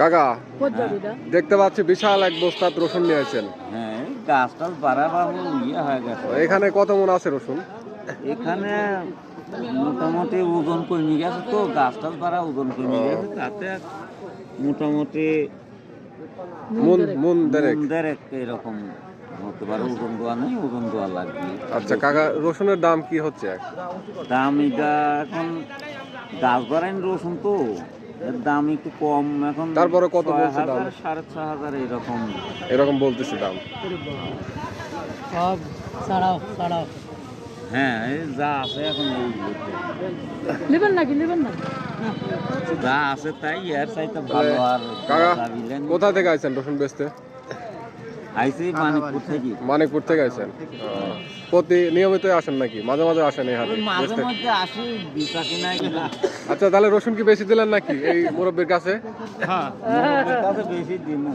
কাকা দেখতে পাচ্ছি বিশাল এক বস্তা রসুন নিয়েছেন। হ্যাঁ, গাছ টাছ বাড়া বাবু ইয়ে হয়ে গেছে। এখানে কত মন আছে রসুন? এখানে মোটামুটি ওজন কমে গেছে, তো গাছ টাছ বাড়া ওজন কমে গেছে, তাতে মোটামুটি মন দেড়েক এরকম হতে পারে। ওজন দেওয়া নেই, ওজন দেওয়া লাগবে। আচ্ছা কাকা, রসুনের দাম কি হচ্ছে? দাম এটা এখন গাছ বাড়ায়নি রসুন, তো এর দাম একটু কম এখন। তারপরে কত বলছে দাম? 6,500 এরকম বলতেছে দাম। হ্যাঁ, এই যা আছে এখন যা আছে তাই এর চাইতে ভালো। আর কাকা কোথা থেকে আইছেন রসুন বেচতে? আইসি মানিকপুর থেকে। মানিকপুর থেকে আইছেন? প্রতি নিয়মিত আসেন নাকি মাঝে মাঝে আসেন এই হাটে? মাঝে মধ্যে আসি, বিচা কিনা। আচ্ছা, তাহলে রসুন কি বেশি দিলেন নাকি এই মুরব্বীর কাছে? হ্যাঁ, বেশি দিমু।